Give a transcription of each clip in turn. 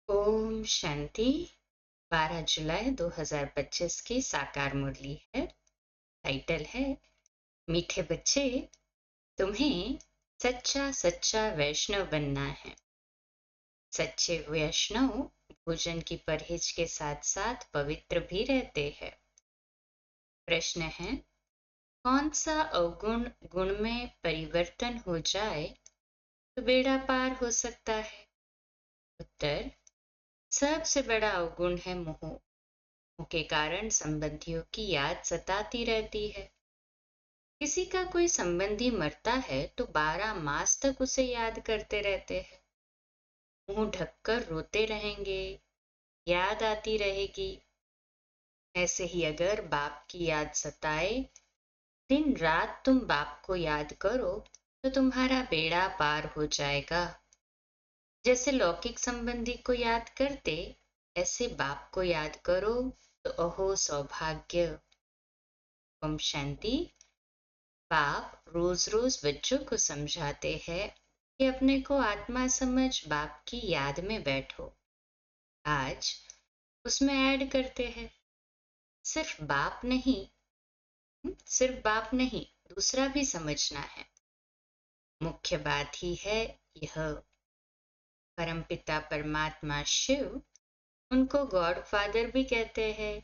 ओम शांति। 12 जुलाई 2025 की साकार मुरली है। टाइटल है मीठे बच्चे, तुम्हें सच्चा सच्चा वैष्णव बनना है। सच्चे वैष्णव भोजन की परहेज के साथ साथ पवित्र भी रहते हैं। प्रश्न है, कौन सा अवगुण गुण में परिवर्तन हो जाए तो बेड़ा पार हो सकता है? उत्तर, सबसे बड़ा अवगुण है मोह के कारण संबंधियों की याद सताती रहती है। किसी का कोई संबंधी मरता है तो 12 मास तक उसे याद करते रहते हैं। मुंह ढककर रोते रहेंगे, याद आती रहेगी। ऐसे ही अगर बाप की याद सताए, दिन रात तुम बाप को याद करो तो तुम्हारा बेड़ा पार हो जाएगा। जैसे लौकिक संबंधी को याद करते, ऐसे बाप को याद करो तो अहो सौभाग्य। ओम शांति। बाप रोज रोज बच्चों को समझाते हैं कि अपने को आत्मा समझ बाप की याद में बैठो। आज उसमें ऐड करते हैं, सिर्फ बाप नहीं, दूसरा भी समझना है। मुख्य बात ही है यह, परमपिता परमात्मा शिव, उनको गॉड फादर भी कहते हैं,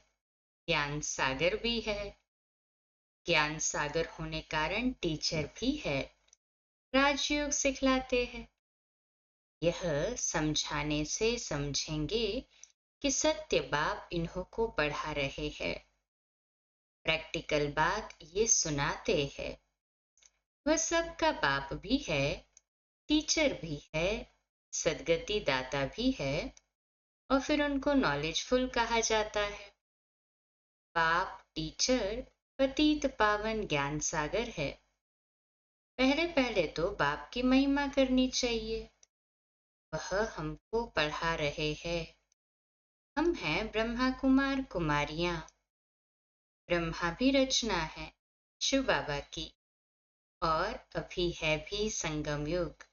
ज्ञान सागर भी है। ज्ञान सागर होने कारण टीचर भी है, राजयोग सिखलाते हैं। यह समझाने से समझेंगे कि सत्य बाप इन्हों को पढ़ा रहे हैं। प्रैक्टिकल बात ये सुनाते हैं। वह सबका बाप भी है, टीचर भी है, सद्गति दाता भी है, और फिर उनको नॉलेजफुल कहा जाता है। बाप टीचर पतित पावन ज्ञान सागर है। पहले पहले तो बाप की महिमा करनी चाहिए। वह हमको पढ़ा रहे हैं। हम हैं ब्रह्मा कुमार कुमारियां। ब्रह्मा भी रचना है शिव बाबा की, और अभी है भी संगम युग।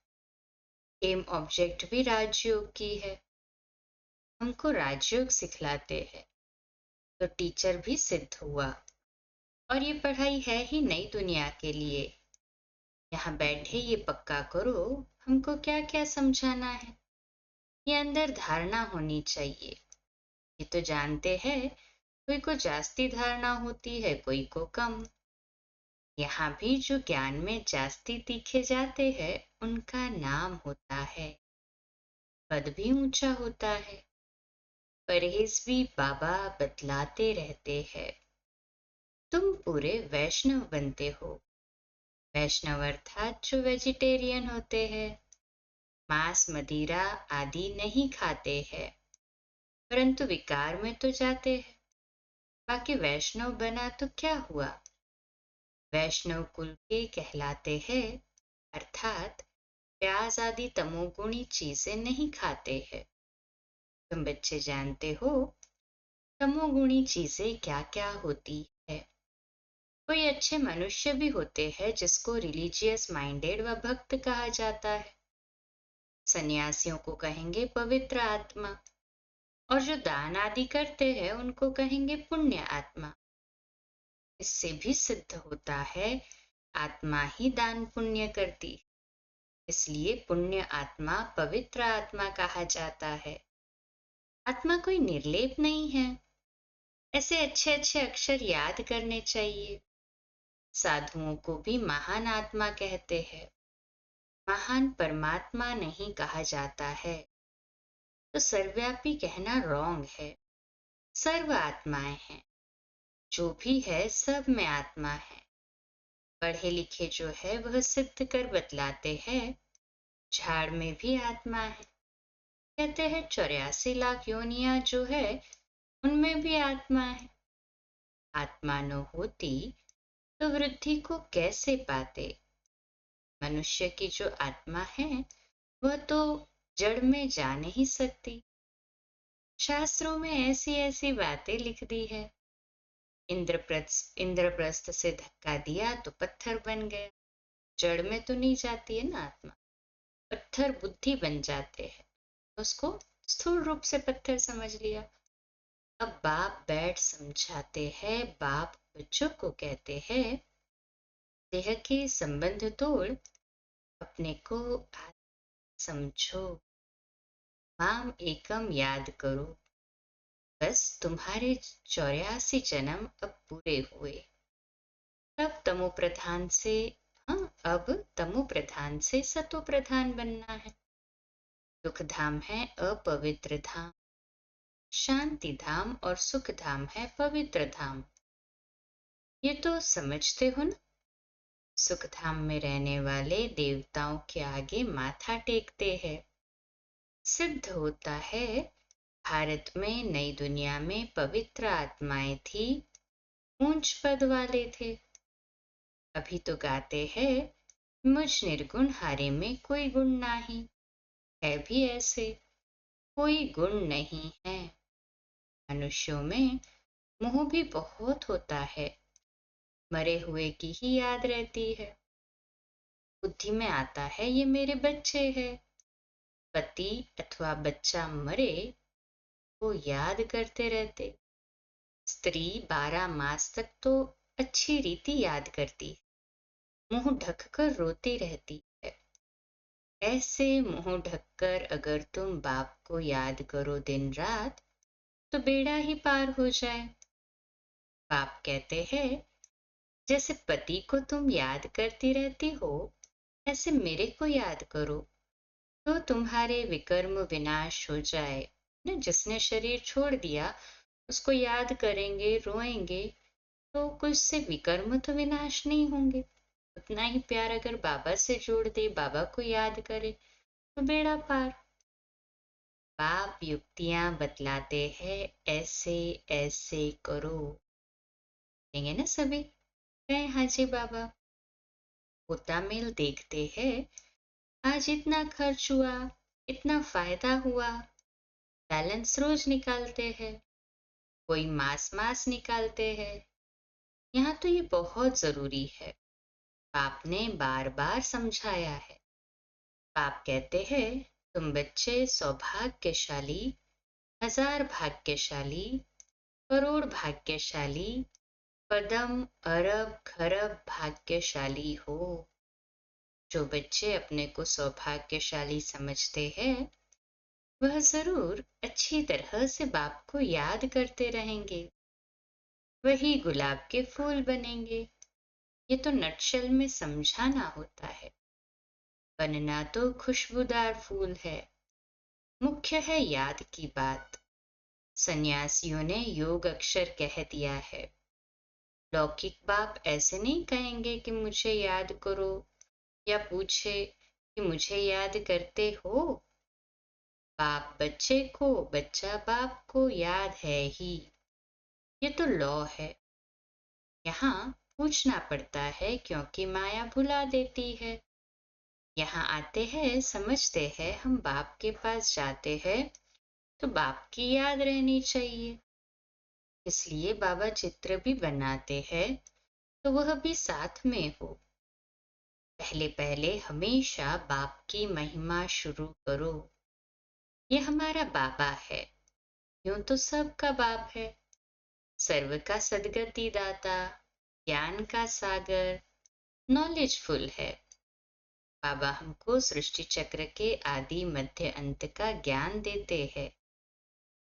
एम ऑब्जेक्ट भी राजयोग की है। हमको राजयोग सिखलाते हैं तो टीचर भी सिद्ध हुआ। और ये पढ़ाई है ही नई दुनिया के लिए। यहाँ बैठे ये पक्का करो, हमको क्या क्या समझाना है। ये अंदर धारणा होनी चाहिए। ये तो जानते हैं, कोई को जास्ती धारणा होती है, कोई को कम। यहाँ भी जो ज्ञान में जास्ती तीखे जाते हैं, उनका नाम होता है, पद भी ऊंचा होता है। परहेज भी बाबा बतलाते रहते हैं। तुम पूरे वैष्णव बनते हो। वैष्णव अर्थात जो वेजिटेरियन होते हैं, मांस मदिरा आदि नहीं खाते हैं, परंतु विकार में तो जाते हैं। बाकी वैष्णव बना तो क्या हुआ? वैष्णव कुल के कहलाते हैं, अर्थात प्याज आदि तमोगुणी चीजें नहीं खाते हैं। तुम बच्चे जानते हो तमोगुणी चीजें क्या क्या होती है। कोई अच्छे मनुष्य भी होते हैं जिसको रिलीजियस माइंडेड व भक्त कहा जाता है। सन्यासियों को कहेंगे पवित्र आत्मा, और जो दान आदि करते हैं उनको कहेंगे पुण्य आत्मा। इससे भी सिद्ध होता है आत्मा ही दान पुण्य करती, इसलिए पुण्य आत्मा पवित्र आत्मा कहा जाता है। आत्मा कोई निर्लेप नहीं है। ऐसे अच्छे अच्छे अक्षर याद करने चाहिए। साधुओं को भी महान आत्मा कहते हैं, महान परमात्मा नहीं कहा जाता है। तो सर्वव्यापी कहना रॉन्ग है। सर्व आत्माएं हैं, जो भी है सब में आत्मा है। पढ़े लिखे जो है वह सिद्ध कर बतलाते हैं, झाड़ में भी आत्मा है। कहते हैं 84 लाख योनियां जो है उनमें भी आत्मा है। आत्मा न होती तो वृद्धि को कैसे पाते? मनुष्य की जो आत्मा है वह तो जड़ में जा नहीं सकती। शास्त्रों में ऐसी ऐसी बातें लिख दी है। इंद्रप्रस्थ से धक्का दिया तो पत्थर बन गया। जड़ में तो नहीं जाती है ना आत्मा, पत्थर बुद्धि बन जाते हैं, उसको स्थूल रूप से पत्थर समझ लिया। अब बाप बैठ समझाते हैं। बाप बच्चों को कहते हैं, देह के संबंध तोड़, अपने को आत्मा समझो, माम एकम याद करो। बस तुम्हारे 84 जन्म अब पूरे हुए। अब तमो प्रधान से अब तमो प्रधान से सतो प्रधान बनना है। दुख धाम है अपवित्र धाम, शांति धाम और सुख धाम है पवित्र धाम। ये तो समझते हो ना। सुख धाम में रहने वाले देवताओं के आगे माथा टेकते हैं। सिद्ध होता है भारत में, नई दुनिया में पवित्र आत्माएं थी, ऊंच पद वाले थे। अभी तो गाते हैं, मुझ निर्गुण हारे में कोई गुण नहीं है। भी ऐसे कोई गुण नहीं है। मनुष्यों में मोह भी बहुत होता है, मरे हुए की ही याद रहती है। बुद्धि में आता है ये मेरे बच्चे हैं। पति अथवा बच्चा मरे वो याद करते रहते। स्त्री 12 मास तक तो अच्छी रीति याद करती है, मुंह ढककर रोती रहती है। ऐसे मुंह ढककर अगर तुम बाप को याद करो दिन रात, तो बेड़ा ही पार हो जाए। बाप कहते हैं, जैसे पति को तुम याद करती रहती हो, ऐसे मेरे को याद करो, तो तुम्हारे विकर्म विनाश हो जाए न। जिसने शरीर छोड़ दिया उसको याद करेंगे, रोएंगे, तो कुछ से विकर्म तो विनाश नहीं होंगे। उतना ही प्यार अगर बाबा से जोड़ दे, बाबा को याद करे, तो बेड़ा पार। बाप युक्तियां बतलाते हैं, ऐसे ऐसे करो। देंगे ना सभी? कहें हाँ जी बाबा। होता मेल देखते हैं, आज इतना खर्च हुआ, इतना फायदा हुआ। बैलेंस रोज निकालते हैं, कोई मास मास निकालते हैं। यहाँ तो ये बहुत जरूरी है। आपने बार बार समझाया है। आप कहते हैं, तुम बच्चे सौभाग्यशाली, 1000 भाग्यशाली, करोड़ भाग्यशाली, पदम अरब खरब भाग्यशाली हो। जो बच्चे अपने को सौभाग्यशाली समझते हैं, वह जरूर अच्छी तरह से बाप को याद करते रहेंगे। वही गुलाब के फूल बनेंगे। ये तो नटशल में समझाना होता है। बनना तो खुशबूदार फूल है, मुख्य है याद की बात। सन्यासियों ने योग अक्षर कह दिया है। लौकिक बाप ऐसे नहीं कहेंगे कि मुझे याद करो, या पूछे कि मुझे याद करते हो। बाप बच्चे को, बच्चा बाप को याद है ही। ये तो लॉ है। यहाँ पूछना पड़ता है क्योंकि माया भुला देती है। यहाँ आते हैं, समझते हैं, हम बाप के पास जाते हैं तो बाप की याद रहनी चाहिए। इसलिए बाबा चित्र भी बनाते हैं तो वह भी साथ में हो। पहले पहले हमेशा बाप की महिमा शुरू करो। ये हमारा बाबा है, यूं तो सबका बाप है। सर्व का सदगति दाता, ज्ञान का सागर, नॉलेजफुल है। बाबा हमको सृष्टि चक्र के आदि मध्य अंत का ज्ञान देते हैं,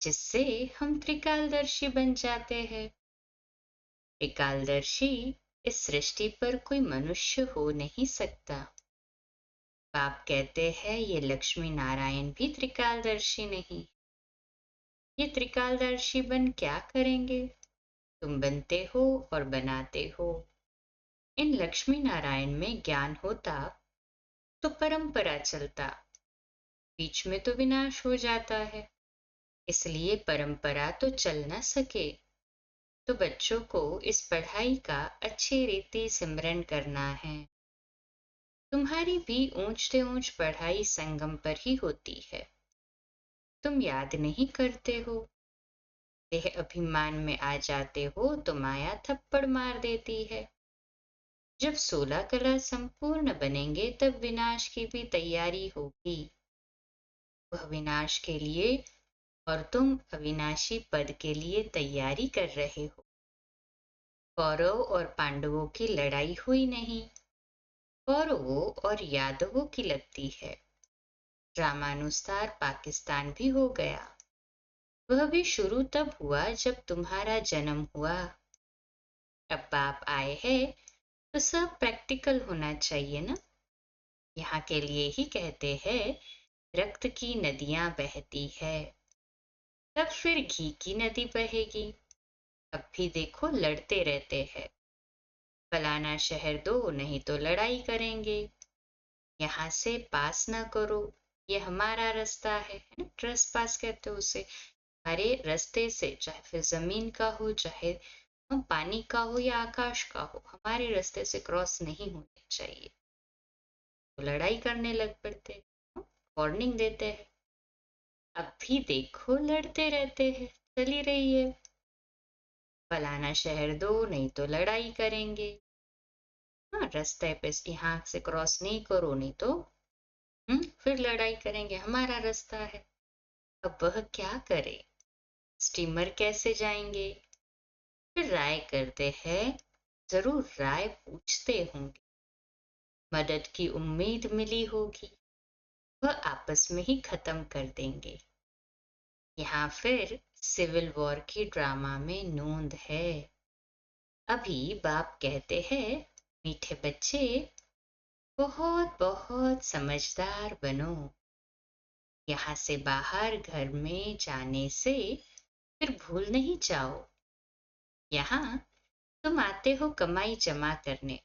जिससे हम त्रिकालदर्शी बन जाते हैं। त्रिकालदर्शी इस सृष्टि पर कोई मनुष्य हो नहीं सकता। बाप कहते हैं, ये लक्ष्मी नारायण भी त्रिकालदर्शी नहीं। ये त्रिकालदर्शी बन क्या करेंगे? तुम बनते हो और बनाते हो। इन लक्ष्मी नारायण में ज्ञान होता तो परंपरा चलता, बीच में तो विनाश हो जाता है। इसलिए परंपरा तो चल न सके, तो बच्चों को इस पढ़ाई का अच्छी रीति सिमरन करना है। तुम्हारी भी ऊंच से ऊंच पढ़ाई संगम पर ही होती है। तुम याद नहीं करते हो, देह अभिमान में आ जाते हो तो माया थप्पड़ मार देती है। जब 16 कला संपूर्ण बनेंगे तब विनाश की भी तैयारी होगी। वह विनाश के लिए और तुम अविनाशी पद के लिए तैयारी कर रहे हो। कौरव और पांडवों की लड़ाई हुई नहीं, कौरवों और यादवों की लगती है। ड्रामानुसार पाकिस्तान भी हो गया। वह भी शुरू तब हुआ जब तुम्हारा जन्म हुआ। अब बाप आए हैं तो सब प्रैक्टिकल होना चाहिए ना। यहाँ के लिए ही कहते हैं रक्त की नदियां बहती है, तब फिर घी की नदी बहेगी। अब भी देखो लड़ते रहते हैं, फलाना शहर दो नहीं तो लड़ाई करेंगे, यहाँ से पास ना करो, ये हमारा रास्ता है ना, ट्रेस पास कहते हो उसे। हरे रास्ते से, चाहे फिर जमीन का हो, चाहे पानी का हो या आकाश का हो, हमारे रास्ते से क्रॉस नहीं होने चाहिए। तो लड़ाई करने लग पड़ते हैं, वार्निंग देते हैं। अब भी देखो लड़ते रहते हैं, चली रही है, फलाना शहर दो नहीं तो लड़ाई करेंगे। हाँ, रास्ते पे यहाँ से क्रॉस नहीं करो नहीं तो फिर लड़ाई करेंगे, हमारा रास्ता है। अब वह क्या करे, स्टीमर कैसे जाएंगे? फिर राय करते हैं, जरूर राय पूछते होंगे, मदद की उम्मीद मिली होगी, वह आपस में ही खत्म कर देंगे। यहाँ फिर सिविल वॉर की ड्रामा में नोंद है। अभी बाप कहते हैं, मीठे बच्चे बहुत बहुत समझदार बनो। यहाँ से बाहर घर में जाने से फिर भूल नहीं जाओ। यहाँ तुम आते हो कमाई जमा करने,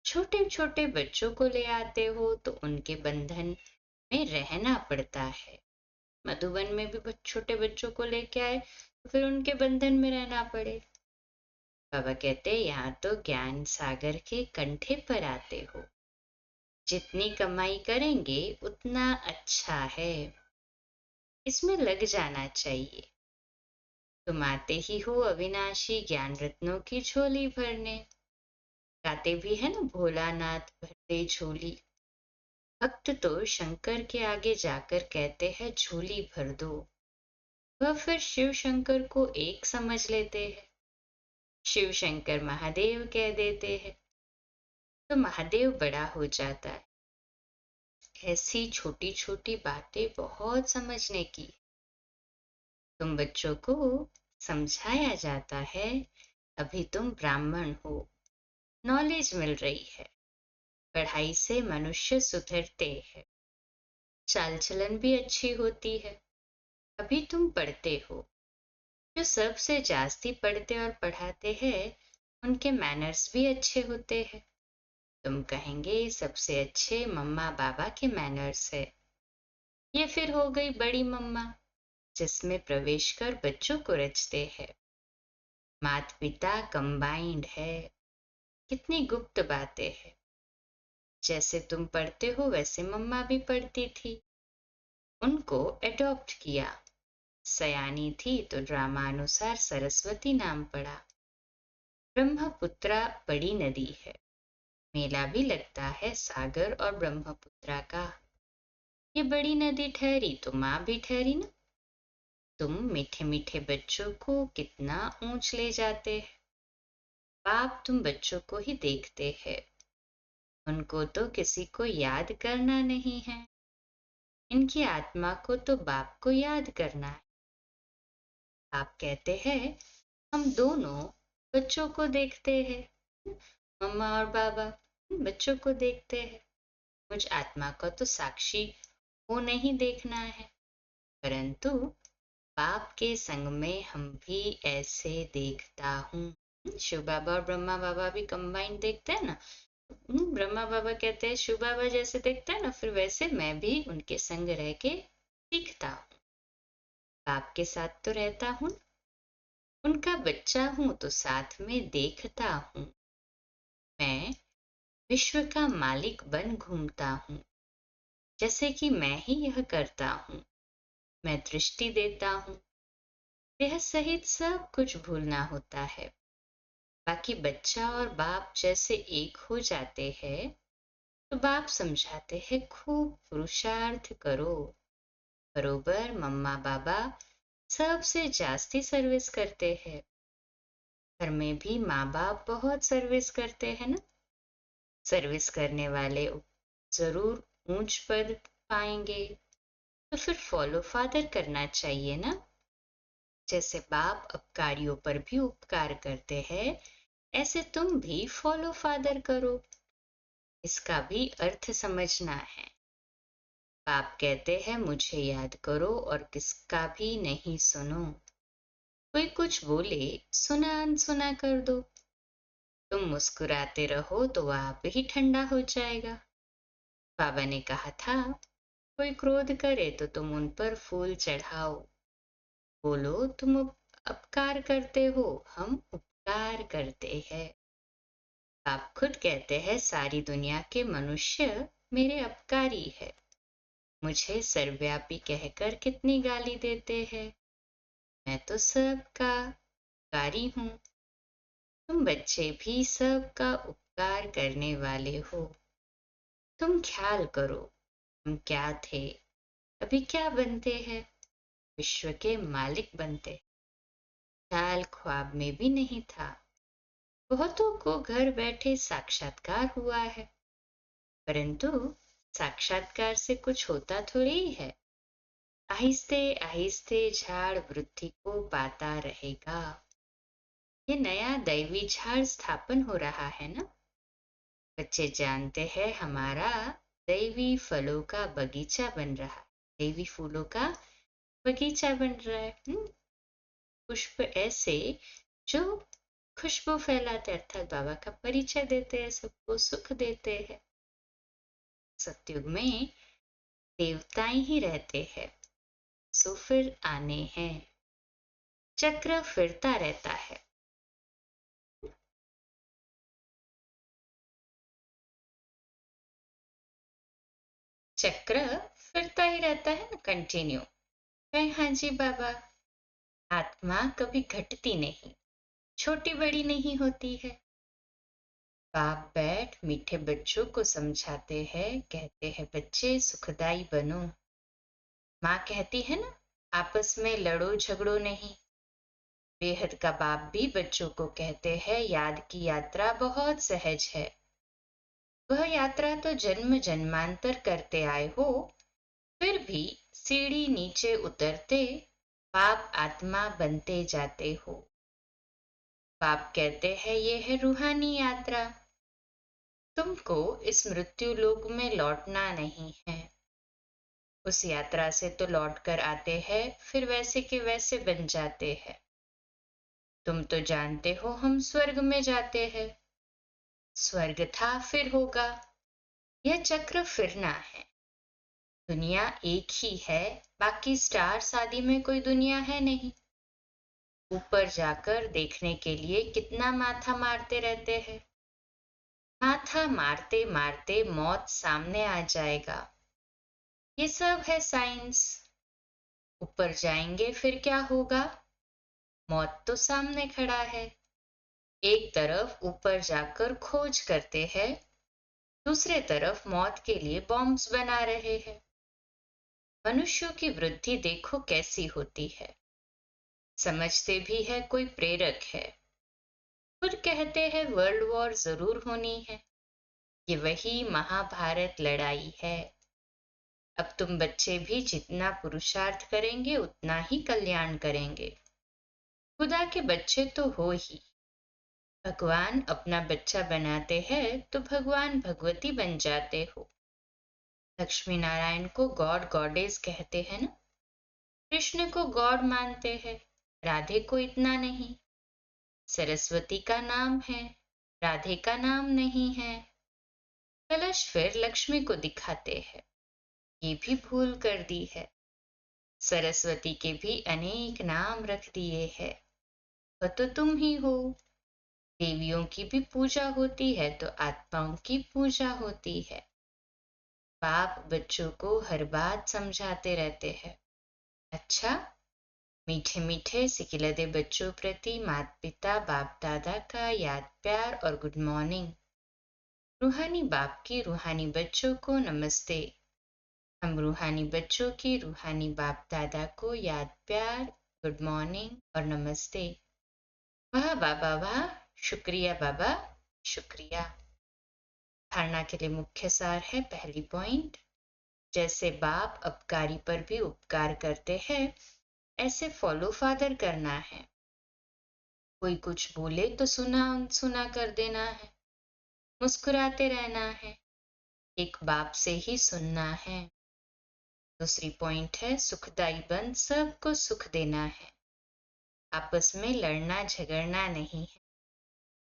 छोटे छोटे बच्चों को ले आते हो तो उनके बंधन में रहना पड़ता है। मधुबन में भी छोटे बच्चों को लेके आए तो फिर उनके बंधन में रहना पड़े। बाबा कहते यहाँ तो ज्ञान सागर के कंठे पर आते हो, जितनी कमाई करेंगे उतना अच्छा है, इसमें लग जाना चाहिए। तुम आते ही हो अविनाशी ज्ञान रत्नों की झोली भरने। गाते भी है ना, भोलानाथ भर दे झोली। भक्त तो शंकर के आगे जाकर कहते हैं झोली भर दो, वह फिर शिव शंकर को एक समझ लेते हैं। शिव शंकर महादेव कह देते हैं तो महादेव बड़ा हो जाता है। ऐसी छोटी छोटी बातें बहुत समझने की। तुम बच्चों को समझाया जाता है, अभी तुम ब्राह्मण हो, नॉलेज मिल रही है, पढ़ाई से मनुष्य सुधरते हैं, चाल चलन भी अच्छी होती है। अभी तुम पढ़ते हो, जो सबसे जास्ती पढ़ते और पढ़ाते हैं उनके मैनर्स भी अच्छे होते हैं। तुम कहेंगे सबसे अच्छे मम्मा बाबा के मैनर्स है। ये फिर हो गई बड़ी मम्मा, जिसमें प्रवेश कर बच्चों को रचते हैं। माता पिता कंबाइंड है, कितनी गुप्त बातें हैं। जैसे तुम पढ़ते हो वैसे मम्मा भी पढ़ती थी, उनको एडॉप्ट किया। सयानी थी तो ड्रामानुसार सरस्वती नाम पड़ा। ब्रह्मपुत्रा बड़ी नदी है, मेला भी लगता है सागर और ब्रह्मपुत्रा का। ये बड़ी नदी ठहरी तो माँ भी ठहरी ना। तुम मीठे मीठे बच्चों को कितना ऊंच ले जाते हैं। बाप तुम बच्चों को ही देखते हैं, उनको तो किसी को याद करना नहीं है। इनकी आत्मा को तो बाप को याद करना है। आप कहते हैं हम दोनों बच्चों को देखते हैं, मम्मा और बाबा बच्चों को देखते हैं। मुझ आत्मा का तो साक्षी वो नहीं देखना है, परंतु बाप के संग में हम भी ऐसे देखता हूँ। शिव बाबा और ब्रह्मा बाबा भी कंबाइंड देखते हैं ना। ब्रह्मा बाबा कहते हैं शिव बाबा जैसे देखता है ना, फिर वैसे मैं भी उनके संग रह के सीखता हूँ। बाप के साथ तो रहता हूँ, उनका बच्चा हूं तो साथ में देखता हूं। मैं विश्व का मालिक बन घूमता हूं, जैसे कि मैं ही यह करता हूं। मैं दृष्टि देता हूं, देह सहित सब कुछ भूलना होता है। बाकी बच्चा और बाप जैसे एक हो जाते हैं तो बाप समझाते हैं खूब पुरुषार्थ करो, बरोबर मम्मा बाबा सबसे जास्ती सर्विस करते हैं। घर में भी माँ बाप बहुत सर्विस करते हैं ना। सर्विस करने वाले जरूर ऊंच पद पाएंगे, तो फिर फॉलो फादर करना चाहिए ना। जैसे बाप अपकारियों पर भी उपकार करते हैं, ऐसे तुम भी फॉलो फादर करो। इसका भी अर्थ समझना है। बाप कहते हैं मुझे याद करो और किसका भी नहीं सुनो। कोई कुछ बोले सुना अनसुना कर दो। तुम मुस्कुराते रहो तो आप ही ठंडा हो जाएगा। बाबा ने कहा था कोई क्रोध करे तो तुम उन पर फूल चढ़ाओ। बोलो तुम अपकार करते हो, हम उपकार करते हैं। आप खुद कहते हैं सारी दुनिया के मनुष्य मेरे अपकारी है। मुझे सर्वव्यापी कहकर कितनी गाली देते हैं। मैं तो सबका उपकारी हूँ। तुम बच्चे भी सबका उपकार करने वाले हो। तुम ख्याल करो हम क्या थे, अभी क्या बनते हैं। विश्व के मालिक बनते। ख्याल ख्वाब में भी नहीं था। बहुतों को घर बैठे साक्षात्कार हुआ है, परंतु साक्षात्कार से कुछ होता थोड़ी ही है। आहिस्ते आहिस्ते झाड़ वृद्धि को पाता रहेगा। ये नया दैवी झाड़ स्थापन हो रहा है ना। बच्चे जानते हैं हमारा दैवी फलों का बगीचा बन रहा है। दैवी फूलों का बगीचा बन रहा है। पुष्प ऐसे जो खुशबू फैलाते, अर्थात बाबा का परिचय देते हैं, सबको सुख देते हैं। सतयुग में देवताएं ही रहते हैं, सो फिर आने हैं। चक्र फिरता रहता है। चक्र फिरता ही रहता है ना, कंटिन्यू। हाँ जी बाबा। आत्मा कभी घटती नहीं, छोटी बड़ी नहीं होती है। बाप बैठ मीठे बच्चों को समझाते हैं, कहते हैं बच्चे सुखदाई बनो। माँ कहती है ना आपस में लड़ो झगड़ो नहीं। बेहद का बाप भी बच्चों को कहते हैं याद की यात्रा बहुत सहज है। वह यात्रा तो जन्म जन्मांतर करते आए हो, फिर भी सीढ़ी नीचे उतरते पाप आत्मा बनते जाते हो। पाप कहते हैं ये है रूहानी यात्रा। तुमको इस मृत्यु लोक में लौटना नहीं है। उस यात्रा से तो लौट कर आते हैं, फिर वैसे के वैसे बन जाते हैं। तुम तो जानते हो हम स्वर्ग में जाते हैं। स्वर्ग था फिर होगा। यह चक्र फिरना है। दुनिया एक ही है, बाकी स्टार्स आदि में कोई दुनिया है नहीं। ऊपर जाकर देखने के लिए कितना माथा मारते रहते हैं। माथा मारते मारते मौत सामने आ जाएगा। ये सब है साइंस। ऊपर जाएंगे फिर क्या होगा। मौत तो सामने खड़ा है। एक तरफ ऊपर जाकर खोज करते हैं, दूसरे तरफ मौत के लिए बॉम्ब्स बना रहे हैं। मनुष्यों की वृद्धि देखो कैसी होती है। समझते भी है कोई प्रेरक है। खुद कहते हैं वर्ल्ड वॉर जरूर होनी है। ये वही महाभारत लड़ाई है। अब तुम बच्चे भी जितना पुरुषार्थ करेंगे उतना ही कल्याण करेंगे। खुदा के बच्चे तो हो ही। भगवान अपना बच्चा बनाते हैं तो भगवान भगवती बन जाते हो। लक्ष्मी नारायण को गॉड गॉडेस कहते हैं ना। कृष्ण को गॉड मानते हैं, राधे को इतना नहीं। सरस्वती का नाम है, राधे का नाम नहीं है। कलश फिर लक्ष्मी को दिखाते हैं, ये भी भूल कर दी है। सरस्वती के भी अनेक नाम रख दिए हैं। वह तो तुम ही हो। देवियों की भी पूजा होती है तो आत्माओं की पूजा होती है। बाप बच्चों को हर बात समझाते रहते हैं। अच्छा, मीठे मीठे सिकिलदे बच्चों प्रति माता पिता बाप दादा का याद प्यार और गुड मॉर्निंग। रूहानी बाप की रूहानी बच्चों को नमस्ते। हम रूहानी बच्चों की रूहानी बाप दादा को याद, प्यार, गुड मॉर्निंग और नमस्ते। वाह बाबा वाह, शुक्रिया बाबा, शुक्रिया। धारणा के लिए मुख्य सार है, पहली पॉइंट, जैसे बाप अपकारी पर भी उपकार करते हैं, ऐसे फॉलो फादर करना है। कोई कुछ बोले तो सुना सुना कर देना है, मुस्कुराते रहना है, एक बाप से ही सुनना है। दूसरी पॉइंट है, सुखदाई बन सबको सुख देना है, आपस में लड़ना झगड़ना नहीं है।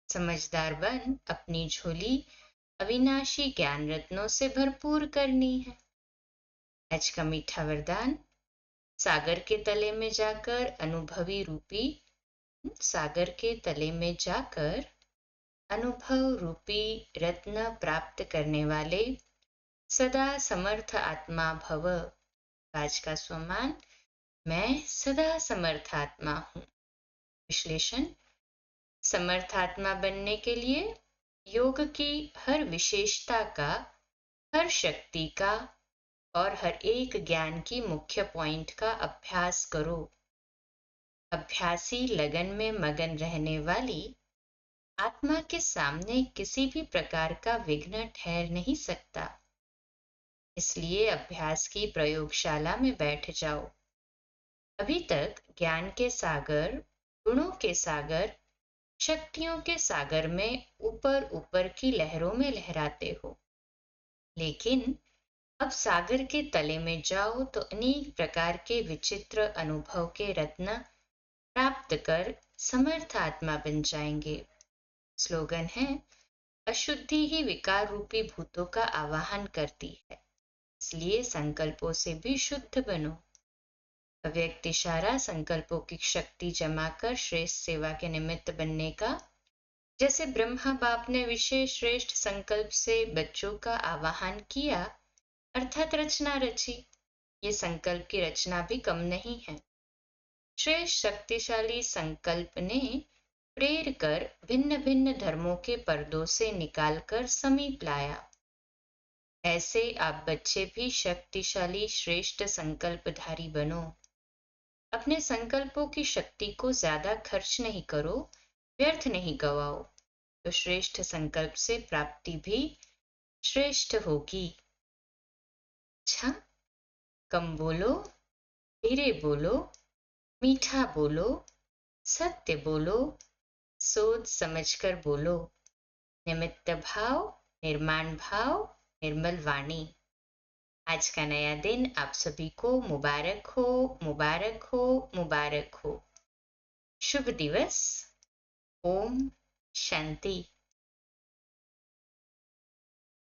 समझदार बन अपनी झोली अविनाशी ज्ञान रत्नों से भरपूर करनी है। आज का मीठा वरदान, सागर के तले में जाकर अनुभवी रूपी सागर के तले में जाकर अनुभव रूपी रत्न प्राप्त करने वाले सदा समर्थ आत्मा भव। आज का स्वमान, मैं सदा समर्थ आत्मा हूँ। विश्लेषण, समर्थ आत्मा बनने के लिए योग की हर विशेषता का, हर शक्ति का और हर एक ज्ञान की मुख्य पॉइंट का अभ्यास करो। अभ्यासी लगन में मगन रहने वाली आत्मा के सामने किसी भी प्रकार का विघ्न ठहर नहीं सकता। इसलिए अभ्यास की प्रयोगशाला में बैठ जाओ। अभी तक ज्ञान के सागर, गुणों के सागर, शक्तियों के सागर में ऊपर ऊपर की लहरों में लहराते हो, लेकिन अब सागर के तले में जाओ तो अनेक प्रकार के विचित्र अनुभव के रत्न प्राप्त कर समर्थ आत्मा बन जाएंगे। स्लोगन है, अशुद्धि ही विकार रूपी भूतों का आवाहन करती है, इसलिए संकल्पों से भी शुद्ध बनो। अव्यक्त इशारा संकल्पों की शक्ति जमा कर श्रेष्ठ सेवा के निमित्त बनने का। जैसे ब्रह्मा बाप ने विशेष श्रेष्ठ संकल्प से बच्चों का आवाहन किया, अर्थात रचना रची, ये संकल्प की रचना भी कम नहीं है। श्रेष्ठ शक्तिशाली संकल्प ने प्रेर कर भिन्न भिन्न धर्मों के पर्दों से निकालकर समीप लाया। ऐसे आप बच्चे भी शक्तिशाली श्रेष्ठ संकल्पधारी बनो। अपने संकल्पों की शक्ति को ज्यादा खर्च नहीं करो, व्यर्थ नहीं गवाओ, तो श्रेष्ठ संकल्प से प्राप्ति भी श्रेष्ठ होगी। अच्छा, कम बोलो, धीरे बोलो, मीठा बोलो, सत्य बोलो, सोच समझकर बोलो, निमित्त भाव, निर्माण भाव, निर्मल वाणी। आज का नया दिन आप सभी को मुबारक हो, मुबारक हो, मुबारक हो। शुभ दिवस। ओम शांति।